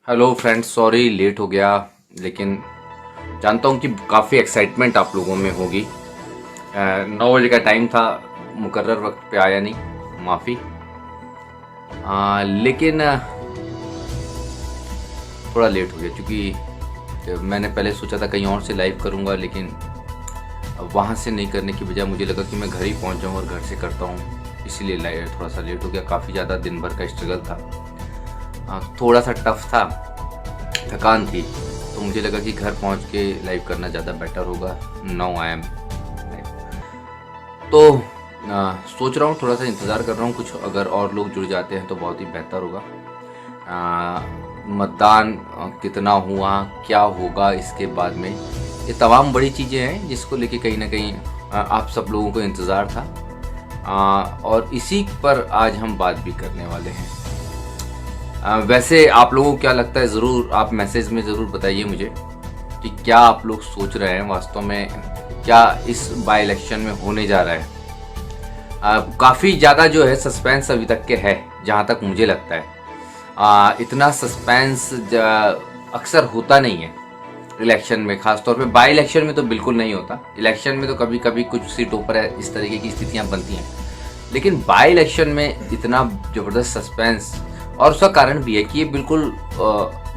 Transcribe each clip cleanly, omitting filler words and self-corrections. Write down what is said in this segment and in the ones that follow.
Hello friends, sorry late हो गया। लेकिन जानता हूँ कि काफ़ी एक्साइटमेंट आप लोगों में होगी। 9 बजे का टाइम था, मुकर्रर वक्त पे आया नहीं, माफ़ी। लेकिन थोड़ा लेट हो गया क्योंकि मैंने पहले सोचा था कहीं और से लाइव करूँगा, लेकिन वहाँ से नहीं करने की बजाय मुझे लगा कि मैं घर ही पहुँच जाऊँ और घर से करता हूँ, इसीलिए लाइव थोड़ा सा लेट हो गया। काफ़ी ज़्यादा दिन भर का स्ट्रगल था, थोड़ा सा टफ था, थकान थी, तो मुझे लगा कि घर पहुंच के लाइव करना ज़्यादा बेटर होगा। नाउ आई एम लाइव, तो सोच रहा हूँ, थोड़ा सा इंतज़ार कर रहा हूँ, कुछ अगर और लोग जुड़ जाते हैं तो बहुत ही बेहतर होगा। मतदान कितना हुआ, क्या होगा इसके बाद में, ये तमाम बड़ी चीज़ें हैं जिसको लेके कहीं ना कहीं आप सब लोगों को इंतज़ार था, और इसी पर आज हम बात भी करने वाले हैं। वैसे आप लोगों को क्या लगता है, ज़रूर आप मैसेज में ज़रूर बताइए मुझे कि क्या आप लोग सोच रहे हैं वास्तव में क्या इस बाई इलेक्शन में होने जा रहा है। काफ़ी ज़्यादा जो है सस्पेंस अभी तक के है, जहाँ तक मुझे लगता है। इतना सस्पेंस अक्सर होता नहीं है इलेक्शन में, ख़ासतौर पे बाई इलेक्शन में तो बिल्कुल नहीं होता। इलेक्शन में तो कभी कभी कुछ सीटों पर इस तरीके की स्थितियाँ बनती हैं, लेकिन बाई इलेक्शन में इतना ज़बरदस्त सस्पेंस, और उसका कारण भी है कि ये बिल्कुल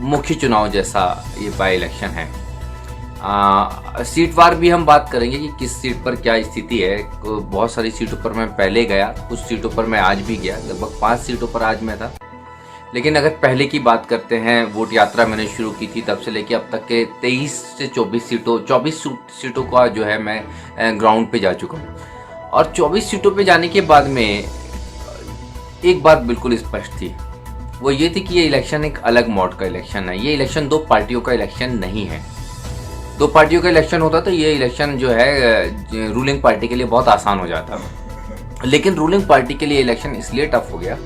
मुख्य चुनाव जैसा ये बाई इलेक्शन है। सीट वार भी हम बात करेंगे कि किस सीट पर क्या स्थिति है। बहुत सारी सीटों पर मैं पहले गया, कुछ सीटों पर मैं आज भी गया, लगभग 5 सीटों पर आज मैं था। लेकिन अगर पहले की बात करते हैं, वोट यात्रा मैंने शुरू की थी तब से लेके अब तक के 23 से 24 सीटों का जो है मैं ग्राउंड पे जा चुका हूँ। और 24 सीटों पे जाने के बाद में एक बात बिल्कुल स्पष्ट थी, वो ये थी कि ये इलेक्शन एक अलग मोड का इलेक्शन है। ये इलेक्शन दो पार्टियों का इलेक्शन नहीं है। दो पार्टियों का इलेक्शन होता तो ये इलेक्शन जो है रूलिंग पार्टी के लिए बहुत आसान हो जाता, लेकिन रूलिंग पार्टी के लिए इलेक्शन इसलिए टफ हो गया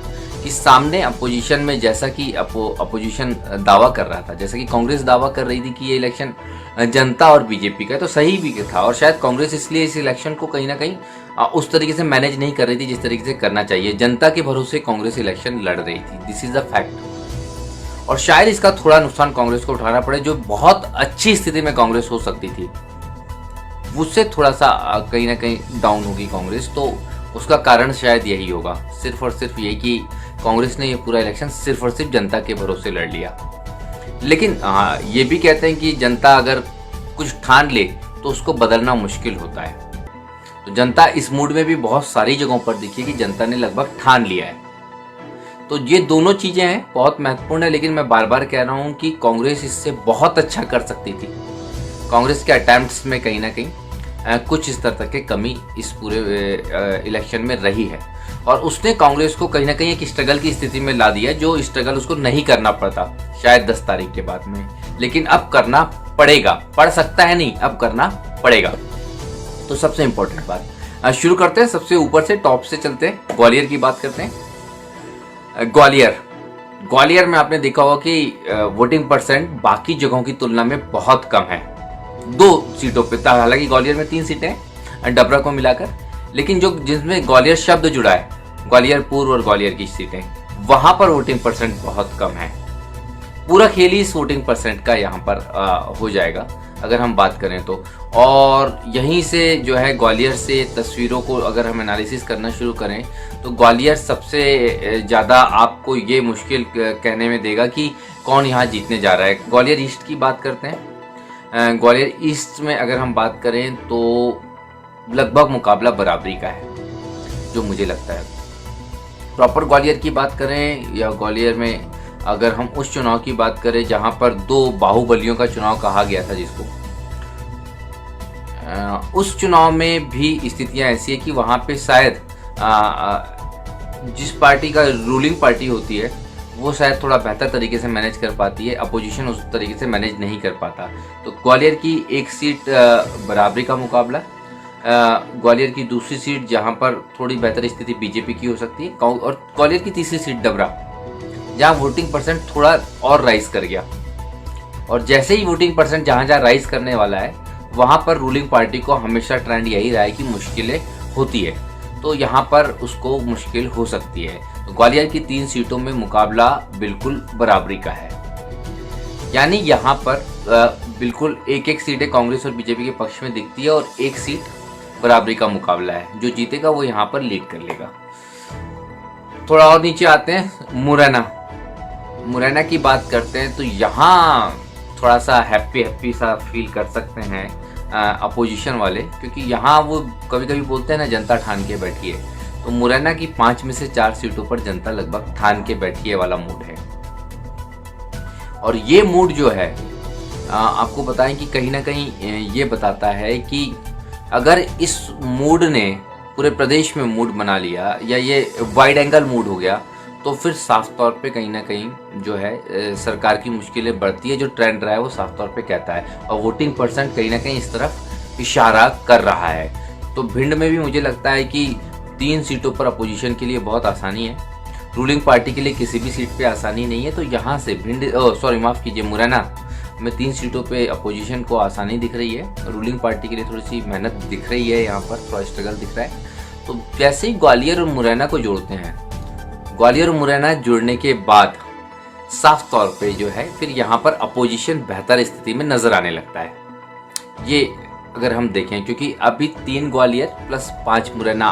कि सामने अपोजिशन में, जैसा कि अपोजिशन दावा कर रहा था, जैसा कि कांग्रेस दावा कर रही थी कि ये इलेक्शन जनता और बीजेपी का है, तो सही भी था। और शायद कांग्रेस इसलिए इस इलेक्शन को कहीं ना कहीं उस तरीके से मैनेज नहीं कर रही थी जिस तरीके से करना चाहिए। जनता के भरोसे कांग्रेस इलेक्शन लड़ रही थी, दिस इज अ फैक्ट। और शायद इसका थोड़ा नुकसान कांग्रेस को उठाना पड़े, जो बहुत अच्छी स्थिति में कांग्रेस हो सकती थी, उससे थोड़ा सा कहीं ना कहीं डाउन होगी कांग्रेस। तो उसका कारण शायद यही होगा, सिर्फ और सिर्फ ये कि कांग्रेस ने ये पूरा इलेक्शन सिर्फ और सिर्फ जनता के भरोसे लड़ लिया। लेकिन ये भी कहते हैं कि जनता अगर कुछ ठान ले तो उसको बदलना मुश्किल होता है। तो जनता इस मूड में भी बहुत सारी जगहों पर दिखी कि जनता ने लगभग ठान लिया है। तो ये दोनों चीजें हैं, बहुत महत्वपूर्ण है। लेकिन मैं बार बार कह रहा हूं कि कांग्रेस इससे बहुत अच्छा कर सकती थी। कांग्रेस के अटेम्प्ट्स में कहीं ना कहीं कुछ इस तरह तक की कमी इस पूरे इलेक्शन में रही है, और उसने कांग्रेस को कहीं ना कहीं एक स्ट्रगल की स्थिति में ला दिया, जो स्ट्रगल उसको नहीं करना पड़ता शायद 10 तारीख के बाद में, लेकिन अब करना पड़ेगा। पड़ सकता है नहीं, अब करना पड़ेगा। तो सबसे इंपॉर्टेंट बात शुरू करते हैं, सबसे ऊपर से टॉप से चलते हैं, ग्वालियर की बात करते हैं। ग्वालियर में आपने देखा होगा कि वोटिंग परसेंट बाकी जगहों की तुलना में बहुत कम है। 2 सीटों पे, हालांकि ग्वालियर में 3 सीटें हैं डबरा को मिलाकर, लेकिन जो जिसमें ग्वालियर शब्द जुड़ा है, ग्वालियर पूर्व और ग्वालियर की सीटें, वहां पर वोटिंग परसेंट बहुत कम है। पूरा खेल ही इस वोटिंग परसेंट का यहाँ पर हो जाएगा अगर हम बात करें तो। और यहीं से जो है ग्वालियर से तस्वीरों को अगर हम एनालिसिस करना शुरू करें तो ग्वालियर सबसे ज़्यादा आपको ये मुश्किल कहने में देगा कि कौन यहाँ जीतने जा रहा है। ग्वालियर ईस्ट की बात करते हैं। ग्वालियर ईस्ट में अगर हम बात करें तो लगभग मुकाबला बराबरी का है, जो मुझे लगता है। प्रॉपर ग्वालियर की बात करें या ग्वालियर में अगर हम उस चुनाव की बात करें जहां पर 2 बाहुबलियों का चुनाव कहा गया था जिसको, उस चुनाव में भी स्थितियां ऐसी है कि वहां पे शायद जिस पार्टी का रूलिंग पार्टी होती है वो शायद थोड़ा बेहतर तरीके से मैनेज कर पाती है, अपोजिशन उस तरीके से मैनेज नहीं कर पाता। तो ग्वालियर की एक सीट बराबरी का मुकाबला, ग्वालियर की दूसरी सीट जहां पर थोड़ी बेहतर स्थिति बीजेपी की हो सकती है, और ग्वालियर की तीसरी सीट डबरा, जहां वोटिंग परसेंट थोड़ा और राइज कर गया। और जैसे ही वोटिंग परसेंट जहां जहां राइज करने वाला है, वहां पर रूलिंग पार्टी को हमेशा ट्रेंड यही रहा है कि मुश्किलें होती है, तो यहाँ पर उसको मुश्किल हो सकती है। तो ग्वालियर की 3 सीटों में मुकाबला बिल्कुल बराबरी का है। यानी यहाँ पर बिल्कुल एक एक सीटें कांग्रेस और बीजेपी के पक्ष में दिखती है और एक सीट बराबरी का मुकाबला है। जो जीतेगा वो यहाँ पर लीड कर लेगा। थोड़ा और नीचे आते हैं, मुरैना की बात करते हैं तो यहाँ थोड़ा सा हैप्पी सा फील कर सकते हैं अपोजिशन वाले, क्योंकि यहाँ वो कभी कभी बोलते हैं ना जनता ठान के बैठी है, तो मुरैना की 5 में से 4 सीटों पर जनता लगभग ठान के बैठी है वाला मूड है। और ये मूड जो है आपको बताएं कि कहीं ना कहीं ये बताता है कि अगर इस मूड ने पूरे प्रदेश में मूड बना लिया या ये वाइड एंगल मूड हो गया, तो फिर साफ तौर पे कहीं ना कहीं जो है सरकार की मुश्किलें बढ़ती है। जो ट्रेंड रहा है वो साफ तौर पे कहता है, और वोटिंग परसेंट कहीं ना कहीं इस तरफ इशारा कर रहा है। तो भिंड में भी मुझे लगता है कि 3 सीटों पर अपोजिशन के लिए बहुत आसानी है, रूलिंग पार्टी के लिए किसी भी सीट पे आसानी नहीं है। तो यहाँ से मुरैना में 3 सीटों पे अपोजिशन को आसानी दिख रही है, रूलिंग पार्टी के लिए थोड़ी सी मेहनत दिख रही है, यहाँ पर थोड़ा स्ट्रगल दिख रहा है। तो जैसे ही ग्वालियर और मुरैना को जोड़ते हैं, ग्वालियर और मुरैना जुड़ने के बाद साफ तौर पे जो है फिर यहाँ पर अपोजिशन बेहतर स्थिति में नजर आने लगता है। ये अगर हम देखें, क्योंकि अभी 3 ग्वालियर प्लस 5 मुरैना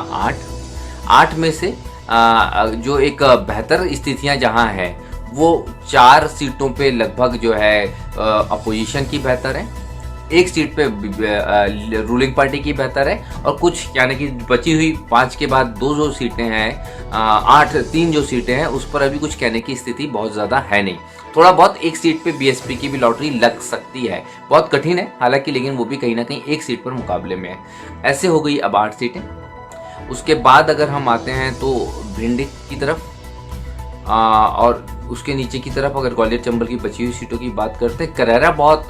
8 में से जो एक बेहतर स्थितियां जहां है वो 4 सीटों पे लगभग जो है अपोजिशन की बेहतर है, 1 सीट पे रूलिंग पार्टी की बेहतर है, और कुछ यानी कि बची हुई 5 के बाद 2 जो सीटें हैं 3 जो सीटें हैं उस पर अभी कुछ कहने की स्थिति बहुत ज़्यादा है नहीं। थोड़ा बहुत 1 सीट पे बीएसपी की भी लॉटरी लग सकती है, बहुत कठिन है हालांकि, लेकिन वो भी कहीं ना कहीं 1 सीट पर मुकाबले में है। ऐसे हो गई अब 8 सीटें। उसके बाद अगर हम आते हैं तो भिंड की तरफ और उसके नीचे की तरफ अगर ग्वालियर चंबल की बची हुई सीटों की बात करते हैं, करैरा बहुत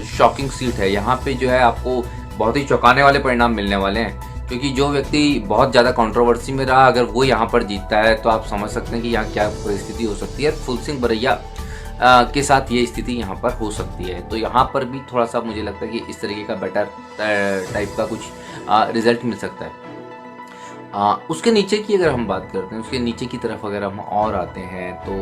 शॉकिंग सीट है। यहाँ पे जो है आपको बहुत ही चौंकाने वाले परिणाम मिलने वाले हैं, क्योंकि जो व्यक्ति बहुत ज़्यादा कंट्रोवर्सी में रहा अगर वो यहाँ पर जीतता है तो आप समझ सकते हैं कि यहाँ क्या परिस्थिति हो सकती है। फुल सिंह बरैया के साथ ये स्थिति यहाँ पर हो सकती है। तो यहाँ पर भी थोड़ा सा मुझे लगता है कि इस तरीके का बेटर टाइप का कुछ रिजल्ट मिल सकता है। उसके नीचे की अगर हम बात करते हैं, उसके नीचे की तरफ अगर हम और आते हैं तो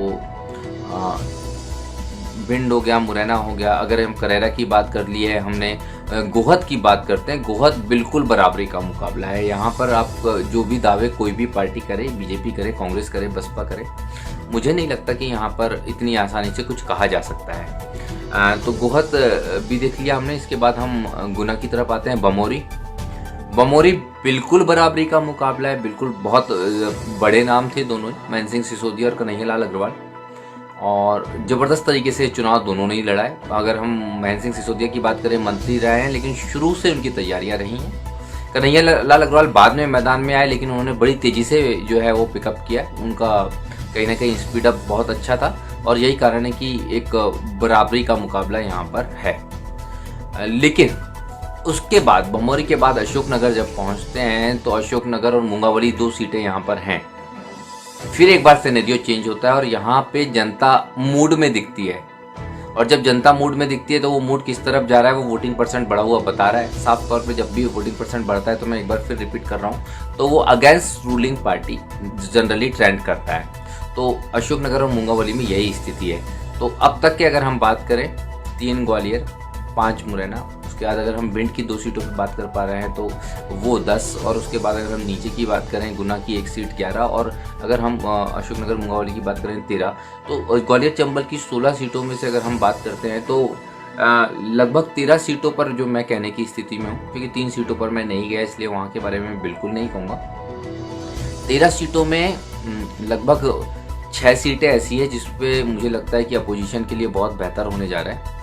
भिंड हो गया, मुरैना हो गया, अगर हम करैरा की बात कर ली है हमने, गोहद की बात करते हैं, गोहद बिल्कुल बराबरी का मुकाबला है। यहाँ पर आप जो भी दावे कोई भी पार्टी करे, बीजेपी करे, कांग्रेस करे, बसपा करे, मुझे नहीं लगता कि यहाँ पर इतनी आसानी से कुछ कहा जा सकता है। तो गोहद भी देख लिया हमने। इसके बाद हम गुना की तरफ आते हैं, बमोरी बिल्कुल बराबरी का मुकाबला है, बिल्कुल बहुत बड़े नाम थे दोनों, मान सिंह सिसोदिया और कन्हैयालाल अग्रवाल, और ज़बरदस्त तरीके से चुनाव दोनों ने ही लड़ा है। अगर हम मान सिंह सिसोदिया की बात करें, मंत्री रहे हैं लेकिन शुरू से उनकी तैयारियां रही हैं। कन्हैयालाल अग्रवाल बाद में मैदान में आए लेकिन उन्होंने बड़ी तेज़ी से जो है वो पिकअप किया, उनका कहीं ना कहीं स्पीडअप बहुत अच्छा था, और यही कारण है कि एक बराबरी का मुकाबला यहाँ पर है। लेकिन उसके बाद बमोरी के बाद अशोकनगर जब पहुंचते हैं तो अशोकनगर और मुंगावली 2 सीटें यहाँ पर हैं। फिर एक बार सिनेरियो चेंज होता है और यहाँ पे जनता मूड में दिखती है, और जब जनता मूड में दिखती है तो वो मूड किस तरफ जा रहा है वो वोटिंग परसेंट बढ़ा हुआ बता रहा है साफ तौर पे। जब भी वोटिंग परसेंट बढ़ता है तो मैं एक बार फिर रिपीट कर रहा हूँ, तो वो against ruling party generally trend करता है। तो अशोकनगर और मुंगावली में यही स्थिति है। तो अब तक की अगर हम बात करें, 3 ग्वालियर, 5 मुरैना, उसके बाद अगर हम भिंड की 2 सीटों पर बात कर पा रहे हैं तो वो 10, और उसके बाद अगर हम नीचे की बात करें, गुना की 1 सीट 11, और अगर हम अशोकनगर मुंगावली की बात करें 13, तो ग्वालियर चंबल की 16 सीटों में से अगर हम बात करते हैं तो लगभग 13 सीटों पर जो मैं कहने की स्थिति में हूँ, क्योंकि 3 सीटों पर मैं नहीं गया इसलिए वहाँ के बारे में बिल्कुल नहीं कहूँगा। 13 सीटों में लगभग 6 सीटें ऐसी है जिसपे मुझे लगता है कि अपोजिशन के लिए बहुत बेहतर होने जा रहा है,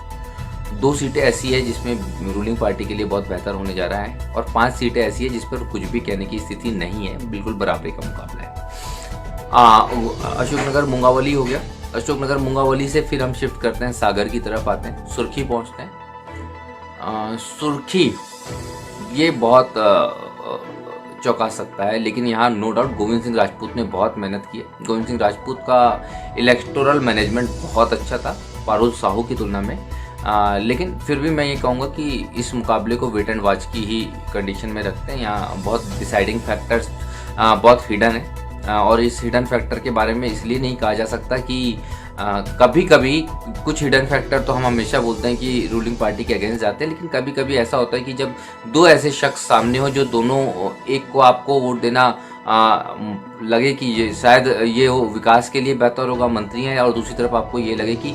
2 सीटें ऐसी है जिसमें रूलिंग पार्टी के लिए बहुत बेहतर होने जा रहा है, और 5 सीटें ऐसी है जिस पर कुछ भी कहने की स्थिति नहीं है, बिल्कुल बराबरी का मुकाबला है। अशोकनगर मुंगावली हो गया। अशोकनगर मुंगावली से फिर हम शिफ्ट करते हैं, सागर की तरफ आते हैं, सुर्खी पहुंचते हैं। सुर्खी ये बहुत चौंका सकता है, लेकिन यहाँ नो डाउट गोविंद सिंह राजपूत ने बहुत मेहनत की है। गोविंद सिंह राजपूत का इलेक्टोरल मैनेजमेंट बहुत अच्छा था पारुल साहू की तुलना में, लेकिन फिर भी मैं ये कहूँगा कि इस मुकाबले को वेट एंड वॉच की ही कंडीशन में रखते हैं। यहाँ बहुत डिसाइडिंग फैक्टर्स बहुत हिडन है, और इस हिडन फैक्टर के बारे में इसलिए नहीं कहा जा सकता कि कभी कभी कुछ हिडन फैक्टर तो हम हमेशा बोलते हैं कि रूलिंग पार्टी के अगेंस्ट जाते हैं, लेकिन कभी कभी ऐसा होता है कि जब दो ऐसे शख्स सामने हो जो दोनों, एक को आपको वोट देना लगे कि ये शायद ये हो विकास के लिए बेहतर होगा, मंत्री हैं, और दूसरी तरफ आपको ये लगे कि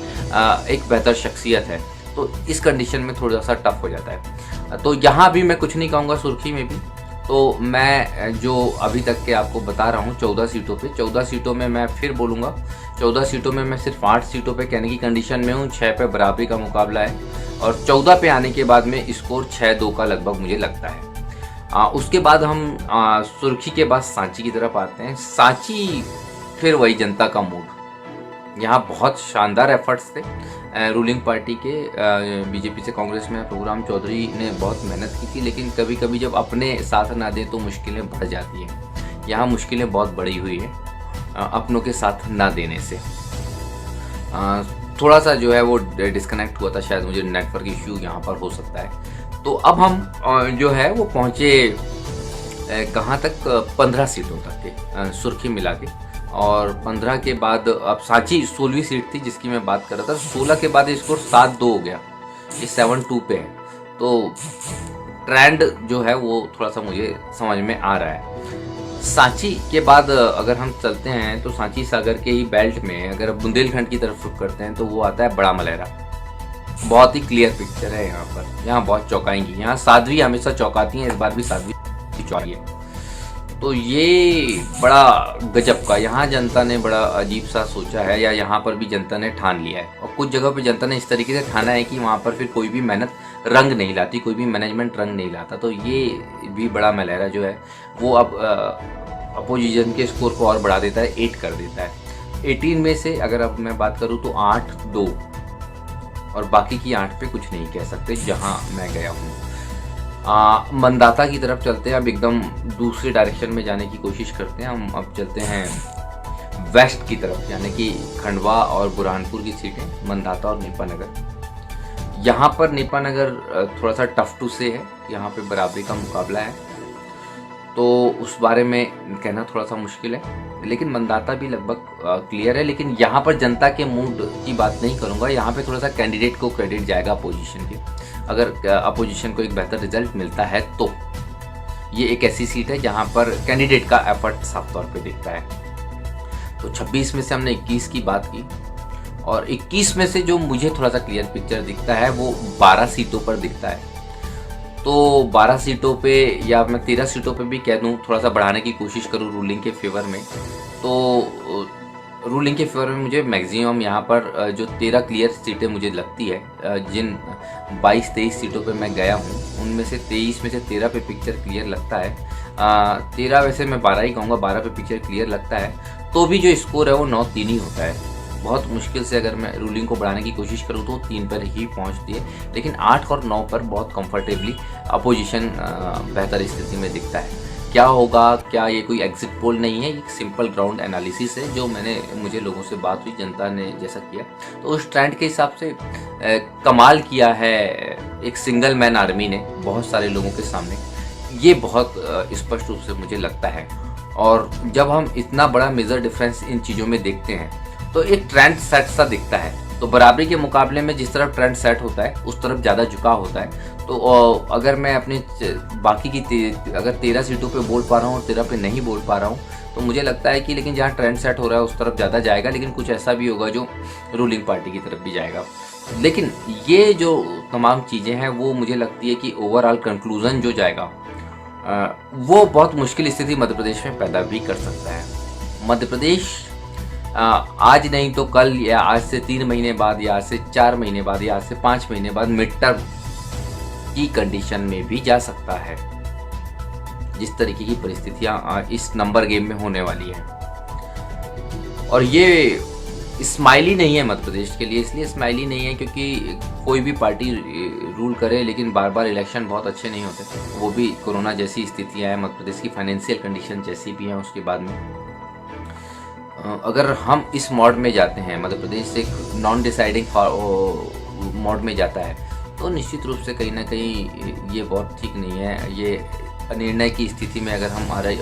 एक बेहतर शख्सियत है, तो इस कंडीशन में थोड़ा सा टफ हो जाता है। तो यहाँ भी मैं कुछ नहीं कहूँगा, सुर्खी में भी तो मैं जो अभी तक के आपको बता रहा हूँ 14 सीटों पे, 14 सीटों में मैं फिर बोलूँगा 14 सीटों में मैं सिर्फ 8 सीटों पे कहने की कंडीशन में हूँ, 6 पे बराबरी का मुकाबला है, और 14 पे आने के बाद में स्कोर 6-2 का लगभग मुझे लगता है। उसके बाद हम सुर्खी के बाद सांची की तरफ आते हैं। सांची फिर वही जनता का मूड, यहाँ बहुत शानदार एफर्ट्स थे रूलिंग पार्टी के, बीजेपी से कांग्रेस में प्रोग्राम चौधरी ने बहुत मेहनत की थी, लेकिन कभी कभी जब अपने साथ ना दें तो मुश्किलें बढ़ जाती हैं। यहाँ मुश्किलें बहुत बड़ी हुई है अपनों के साथ ना देने से। थोड़ा सा जो है वो डिस्कनेक्ट हुआ था, शायद मुझे नेटवर्क इश्यू यहाँ पर हो सकता है। तो अब हम जो है वो पहुँचे कहाँ तक, 15 सीटों तक के सुर्खी मिला के, और 15 के बाद अब सांची 16वीं सीट थी जिसकी मैं बात कर रहा था। 16 के बाद स्कोर 7-2 हो गया, ये 7-2 पे है। तो ट्रेंड जो है वो थोड़ा सा मुझे समझ में आ रहा है। सांची के बाद अगर हम चलते हैं तो सांची सागर के ही बेल्ट में अगर बुंदेलखंड की तरफ रुख करते हैं तो वो आता है बड़ा मलेरा। बहुत ही क्लियर पिक्चर है यहाँ पर, यहाँ बहुत चौंकाएंगी, यहाँ साध्वी हमेशा चौंकाती हैं, इस बार भी साध्वी चौंकी है। तो ये बड़ा गजब का, यहाँ जनता ने बड़ा अजीब सा सोचा है, या यहाँ पर भी जनता ने ठान लिया है, और कुछ जगह पे जनता ने इस तरीके से ठाना है कि वहाँ पर फिर कोई भी मेहनत रंग नहीं लाती, कोई भी मैनेजमेंट रंग नहीं लाता। तो ये भी बड़ा मलेरा जो है वो अब अपोजिशन के स्कोर को और बढ़ा देता है, 8 कर देता है। 18 में से अगर अब मैं बात करूँ तो 8-2, और बाकी की 8 पे कुछ नहीं कह सकते जहाँ मैं गया हूँ। मंदाता की तरफ चलते हैं, अब एकदम दूसरे डायरेक्शन में जाने की कोशिश करते हैं। हम अब चलते हैं वेस्ट की तरफ, यानी कि खंडवा और बुरहानपुर की सीटें, मंदाता और नेपानगर। यहाँ पर नेपानगर थोड़ा सा टफ टू से है, यहाँ पे बराबरी का मुकाबला है, तो उस बारे में कहना थोड़ा सा मुश्किल है, लेकिन मंदाता भी लगभग क्लियर है। लेकिन यहाँ पर जनता के मूड की बात नहीं करूँगा, यहाँ पे थोड़ा सा कैंडिडेट को क्रेडिट जाएगा अपोजिशन के। अगर अपोजिशन को एक बेहतर रिजल्ट मिलता है तो ये एक ऐसी सीट है जहाँ पर कैंडिडेट का एफर्ट साफ तौर पे दिखता है। तो 26 में से हमने 21 की बात की, और 21 में से जो मुझे थोड़ा सा क्लियर पिक्चर दिखता है वो 12 सीटों पर दिखता है। तो 12 सीटों पे, या मैं 13 सीटों पे भी कह दूँ, थोड़ा सा बढ़ाने की कोशिश करूँ रूलिंग के फेवर में, तो रूलिंग के फेवर में मुझे मैक्सिमम यहाँ पर जो 13 क्लियर सीटें मुझे लगती है, जिन 22-23 सीटों पे मैं गया हूँ उनमें से 23 में से 13 पे पिक्चर क्लियर लगता है। 13 वैसे मैं 12 ही कहूँगा, 12 पे पिक्चर क्लियर लगता है। तो भी जो स्कोर है वो 9-3 ही होता है। बहुत मुश्किल से अगर मैं रूलिंग को बढ़ाने की कोशिश करूँ तो 3 पर ही पहुँचती है, लेकिन 8 और 9 पर बहुत कंफर्टेबली अपोजिशन बेहतर स्थिति में दिखता है। क्या होगा, क्या ये कोई एग्जिट पोल नहीं है, एक सिंपल ग्राउंड एनालिसिस है जो मुझे लोगों से बात हुई, जनता ने जैसा किया तो उस ट्रेंड के हिसाब से कमाल किया है एक सिंगल मैन आर्मी ने बहुत सारे लोगों के सामने, ये बहुत स्पष्ट रूप से मुझे लगता है। और जब हम इतना बड़ा मेजर डिफरेंस इन चीज़ों में देखते हैं तो एक ट्रेंड सेट सा दिखता है। तो बराबरी के मुकाबले में जिस तरफ ट्रेंड सेट होता है उस तरफ ज़्यादा झुकाव होता है। तो अगर मैं अपने बाकी की अगर 13 सीटों पे बोल पा रहा हूँ और 13 पे नहीं बोल पा रहा हूँ तो मुझे लगता है कि लेकिन जहाँ ट्रेंड सेट हो रहा है उस तरफ ज़्यादा जाएगा, लेकिन कुछ ऐसा भी होगा जो रूलिंग पार्टी की तरफ भी जाएगा। लेकिन ये जो तमाम चीज़ें हैं वो मुझे लगती है कि ओवरऑल कंक्लूजन जो जाएगा वो बहुत मुश्किल स्थिति मध्य प्रदेश में पैदा भी कर सकता है। मध्य प्रदेश आज नहीं तो कल, या आज से 3 महीने बाद, या आज से 4 महीने बाद, या आज से 5 महीने बाद मिड टर्म की कंडीशन में भी जा सकता है, जिस तरीके की परिस्थितियां इस नंबर गेम में होने वाली है। और ये स्माइली नहीं है मध्य प्रदेश के लिए, इसलिए स्माइली नहीं है क्योंकि कोई भी पार्टी रूल करे लेकिन बार बार इलेक्शन बहुत अच्छे नहीं होते, वो भी कोरोना जैसी स्थितियां हैं, मध्य प्रदेश की फाइनेंशियल कंडीशन जैसी भी हैं। उसके बाद में अगर हम इस मोड में जाते हैं, मध्य प्रदेश एक नॉन डिसाइडिंग मोड में जाता है, तो निश्चित रूप से कहीं ना कहीं ये बहुत ठीक नहीं है। ये निर्णय की स्थिति में अगर हमारे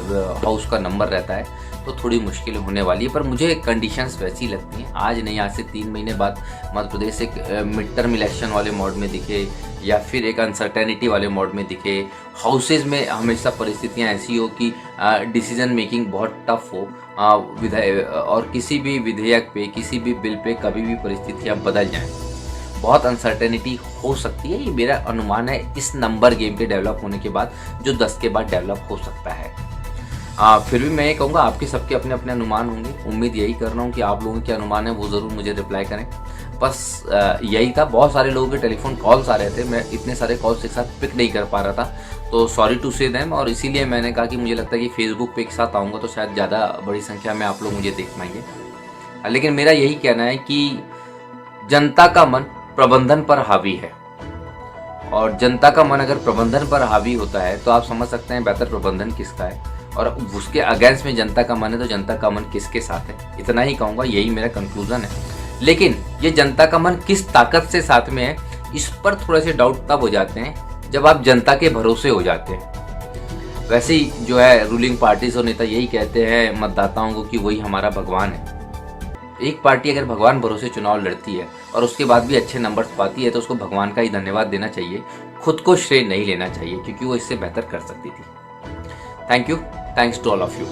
हाउस का नंबर रहता है तो थोड़ी मुश्किल होने वाली है। पर मुझे कंडीशंस वैसी लगती हैं, आज नहीं आज से 3 महीने बाद मध्य प्रदेश एक मिड टर्म इलेक्शन वाले मोड में दिखे या फिर एक अनसर्टेनिटी वाले मोड में दिखे, हाउसेज में हमेशा परिस्थितियां ऐसी हो कि डिसीजन मेकिंग बहुत टफ हो, और किसी भी विधेयक पे किसी भी बिल पे कभी भी परिस्थितियां बदल जाएं, बहुत अनसर्टेनिटी हो सकती है। ये मेरा अनुमान है इस नंबर गेम के डेवलप होने के बाद, जो 10 के बाद डेवलप हो सकता है। फिर भी मैं ये कहूँगा आपके सबके अपने अपने अनुमान होंगे। उम्मीद यही कर रहा हूँ कि आप लोगों के अनुमान है वो ज़रूर मुझे रिप्लाई करें। बस यही था। बहुत सारे लोगों के टेलीफोन कॉल्स आ रहे थे, मैं इतने सारे कॉल्स एक साथ पिक नहीं कर पा रहा था, तो सॉरी टू से देम। और इसीलिए मैंने कहा कि मुझे लगता है कि फेसबुक पे एक साथ आऊँगा तो शायद ज़्यादा बड़ी संख्या में आप लोग मुझे देख पाएंगे। लेकिन मेरा यही कहना है कि जनता का मन प्रबंधन पर हावी है, और जनता का मन अगर प्रबंधन पर हावी होता है तो आप समझ सकते हैं बेहतर प्रबंधन किसका है, और उसके अगेंस्ट में जनता का मन है तो जनता का मन किसके साथ है। इतना ही कहूँगा, यही मेरा कंक्लूजन है। लेकिन ये जनता का मन किस ताकत से साथ में है, इस पर थोड़े से डाउट तब हो जाते हैं जब आप जनता के भरोसे हो जाते हैं। वैसे ही जो है रूलिंग पार्टीज और नेता यही कहते हैं मतदाताओं को कि वही हमारा भगवान है। एक पार्टी अगर भगवान भरोसे चुनाव लड़ती है और उसके बाद भी अच्छे नंबर्स पाती है तो उसको भगवान का ही धन्यवाद देना चाहिए, खुद को श्रेय नहीं लेना चाहिए, क्योंकि वो इससे बेहतर कर सकती थी। Thank you, thanks to all of you.